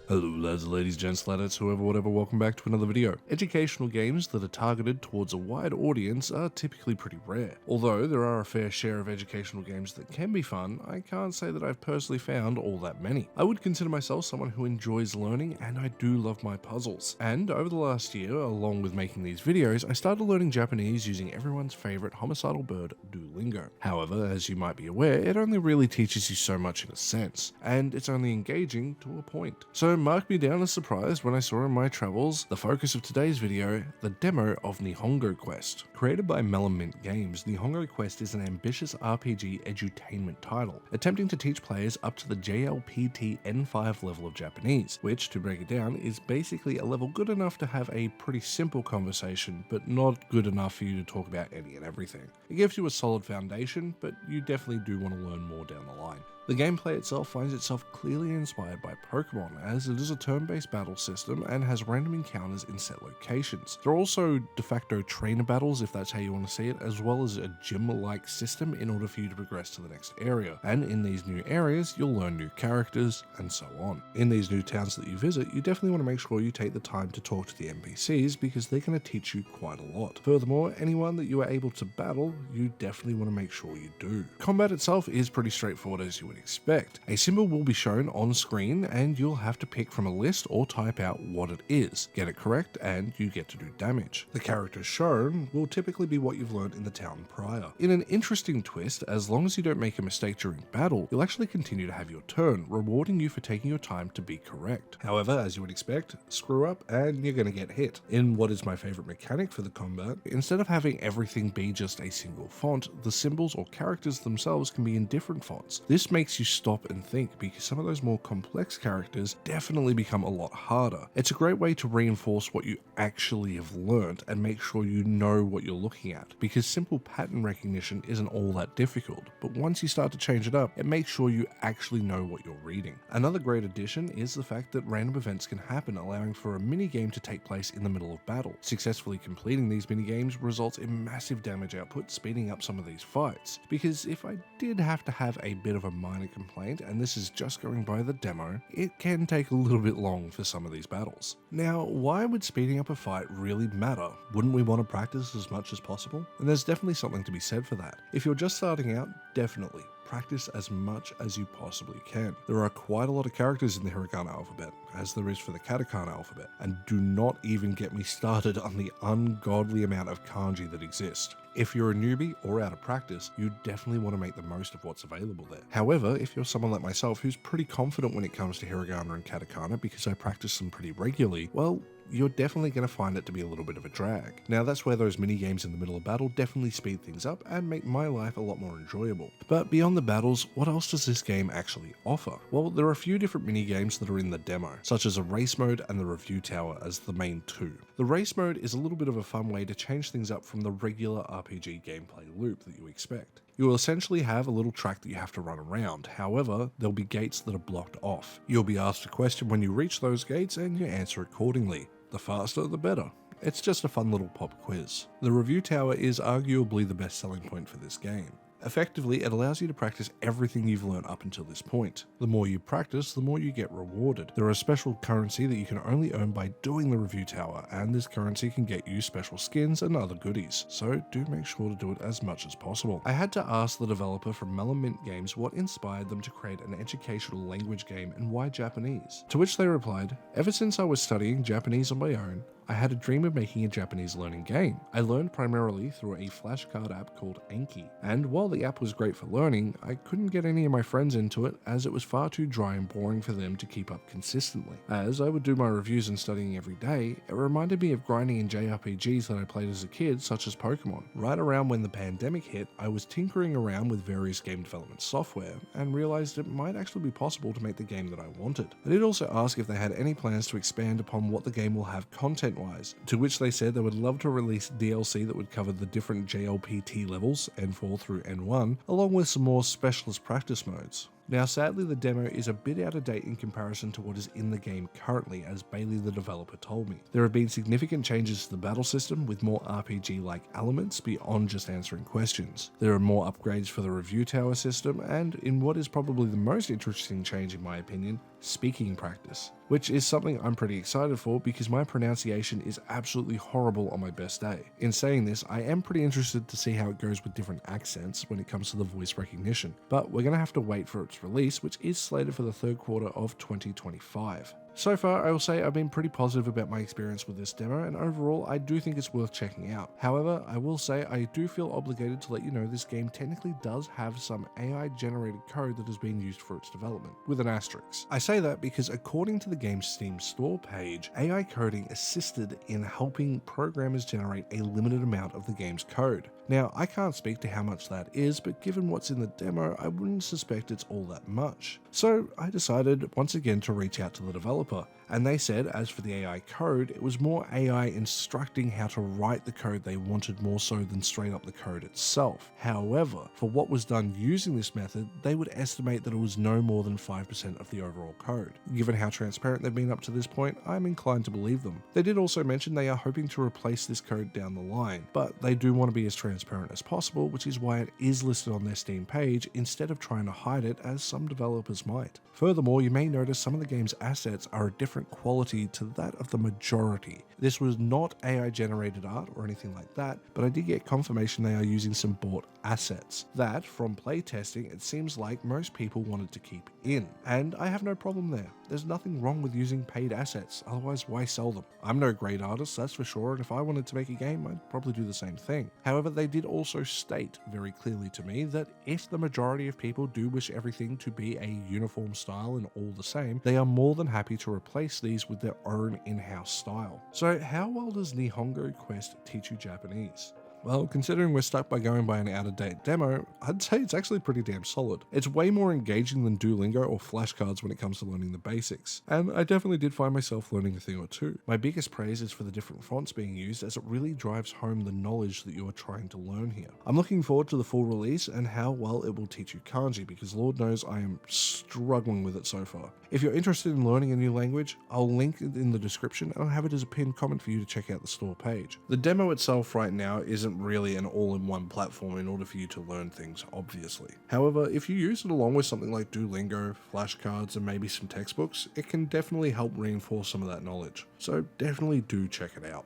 Hello lads, ladies, gents, ladetts, whoever, whatever, welcome back to another video. Educational games that are targeted towards a wide audience are typically pretty rare. Although there are a fair share of educational games that can be fun, I can't say that I've personally found all that many. I would consider myself someone who enjoys learning, and I do love my puzzles. And over the last year, along with making these videos, I started learning Japanese using everyone's favorite homicidal bird, Duolingo. However, as you might be aware, it only really teaches you so much in a sense, and it's only engaging to a point. So mark me down as surprised when I saw in my travels the focus of today's video, the demo of Nihongo Quest. Created by Mint Games, Nihongo Quest is an ambitious RPG edutainment title, attempting to teach players up to the JLPT N5 level of Japanese, which, to break it down, is basically a level good enough to have a pretty simple conversation, but not good enough for you to talk about any and everything. It gives you a solid foundation, but you definitely do want to learn more down the line. The gameplay itself finds itself clearly inspired by Pokemon, as it is a turn-based battle system and has random encounters in set locations. There are also de facto trainer battles, if that's how you want to see it, as well as a gym-like system in order for you to progress to the next area. And in these new areas, you'll learn new characters, and so on. In these new towns that you visit, you definitely want to make sure you take the time to talk to the NPCs, because they're going to teach you quite a lot. Furthermore, anyone that you are able to battle, you definitely want to make sure you do. Combat itself is pretty straightforward, as you would expect. A symbol will be shown on screen and you'll have to pick from a list or type out what it is. Get it correct and you get to do damage. The characters shown will typically be what you've learned in the town prior. In an interesting twist, as long as you don't make a mistake during battle, you'll actually continue to have your turn, rewarding you for taking your time to be correct. However, as you would expect, screw up and you're going to get hit. In what is my favorite mechanic for the combat, instead of having everything be just a single font, the symbols or characters themselves can be in different fonts. This makes you stop and think, because some of those more complex characters definitely become a lot harder. It's a great way to reinforce what you actually have learned and make sure you know what you're looking at, because simple pattern recognition isn't all that difficult, but once you start to change it up, it makes sure you actually know what you're reading. Another great addition is the fact that random events can happen, allowing for a mini game to take place in the middle of battle. Successfully completing these mini games results in massive damage output, speeding up some of these fights, because if I did have to have a bit of a minor complaint, and this is just going by the demo, it can take a little bit long for some of these battles. Now, why would speeding up a fight really matter? Wouldn't we want to practice as much as possible? And there's definitely something to be said for that. If you're just starting out, definitely practice as much as you possibly can. There are quite a lot of characters in the hiragana alphabet, as there is for the katakana alphabet, and do not even get me started on the ungodly amount of kanji that exist. If you're a newbie or out of practice, you definitely want to make the most of what's available there. However, if you're someone like myself who's pretty confident when it comes to hiragana and katakana because I practice them pretty regularly, well, you're definitely going to find it to be a little bit of a drag. Now that's where those mini games in the middle of battle definitely speed things up and make my life a lot more enjoyable. But beyond the battles, what else does this game actually offer? Well, there are a few different mini games that are in the demo, such as a race mode and the review tower as the main two. The race mode is a little bit of a fun way to change things up from the regular RPG gameplay loop that you expect. You will essentially have a little track that you have to run around. However, there'll be gates that are blocked off. You'll be asked a question when you reach those gates and you answer accordingly. The faster, the better. It's just a fun little pop quiz. The review tower is arguably the best selling point for this game. Effectively, it allows you to practice everything you've learned up until this point. The more you practice, the more you get rewarded. There is special currency that you can only earn by doing the review tower, and this currency can get you special skins and other goodies, so do make sure to do it as much as possible. I had to ask the developer from Mint Games what inspired them to create an educational language game and why Japanese, to which they replied, "Ever since I was studying Japanese on my own, I had a dream of making a Japanese learning game. I learned primarily through a flashcard app called Anki, and while the app was great for learning, I couldn't get any of my friends into it as it was far too dry and boring for them to keep up consistently. As I would do my reviews and studying every day, it reminded me of grinding in JRPGs that I played as a kid, such as Pokemon. Right around when the pandemic hit, I was tinkering around with various game development software and realized it might actually be possible to make the game that I wanted. I did also ask if they had any plans to expand upon what the game will have content-wise, to which they said they would love to release DLC that would cover the different JLPT levels, N4 through N1, along with some more specialist practice modes. Now sadly the demo is a bit out of date in comparison to what is in the game currently, as Bailey the developer told me. There have been significant changes to the battle system with more RPG-like elements beyond just answering questions. There are more upgrades for the review tower system, and in what is probably the most interesting change in my opinion, speaking practice, which is something I'm pretty excited for because my pronunciation is absolutely horrible on my best day. In saying this, I am pretty interested to see how it goes with different accents when it comes to the voice recognition, but we're going to have to wait for its release, which is slated for the third quarter of 2025. So far, I will say I've been pretty positive about my experience with this demo, and overall I do think it's worth checking out. However, I will say I do feel obligated to let you know this game technically does have some AI generated code that has been used for its development, with an asterisk. I say that because according to the game's Steam store page, AI coding assisted in helping programmers generate a limited amount of the game's code. Now, I can't speak to how much that is, but given what's in the demo, I wouldn't suspect it's all that much. So I decided once again to reach out to the developer, and they said as for the AI code, it was more AI instructing how to write the code they wanted more so than straight up the code itself. However, for what was done using this method, they would estimate that it was no more than 5% of the overall code. Given how transparent they've been up to this point, I'm inclined to believe them. They did also mention they are hoping to replace this code down the line, but they do want to be as transparent as possible, which is why it is listed on their Steam page instead of trying to hide it as some developers might. Furthermore, you may notice some of the game's assets are a different quality to that of the majority. This was not AI generated art or anything like that, but I did get confirmation they are using some bought assets that, from playtesting, it seems like most people wanted to keep in. And I have no problem there. There's nothing wrong with using paid assets, otherwise why sell them? I'm no great artist, that's for sure, and if I wanted to make a game, I'd probably do the same thing. However, they did also state very clearly to me that if the majority of people do wish everything to be a uniform style and all the same, they are more than happy to replace these with their own in-house style. So how well does Nihongo Quest teach you Japanese? Well, considering we're stuck by going by an out-of-date demo, I'd say it's actually pretty damn solid. It's way more engaging than Duolingo or flashcards when it comes to learning the basics, and I definitely did find myself learning a thing or two. My biggest praise is for the different fonts being used, as it really drives home the knowledge that you are trying to learn here. I'm looking forward to the full release and how well it will teach you kanji, because Lord knows I am struggling with it so far. If you're interested in learning a new language, I'll link it in the description and I'll have it as a pinned comment for you to check out the store page. The demo itself right now isn't really an all-in-one platform in order for you to learn things, obviously. However, if you use it along with something like Duolingo, flashcards, and maybe some textbooks, it can definitely help reinforce some of that knowledge. So definitely do check it out.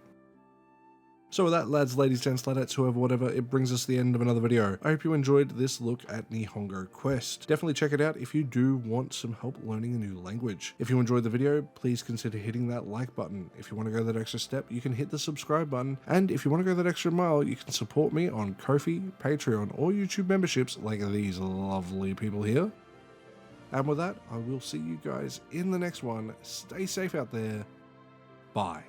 So with that, lads, ladies, gents, ladetts, whoever, whatever, it brings us to the end of another video. I hope you enjoyed this look at Nihongo Quest. Definitely check it out if you do want some help learning a new language. If you enjoyed the video, please consider hitting that like button. If you want to go that extra step, you can hit the subscribe button. And if you want to go that extra mile, you can support me on Ko-fi, Patreon, or YouTube memberships like these lovely people here. And with that, I will see you guys in the next one. Stay safe out there. Bye.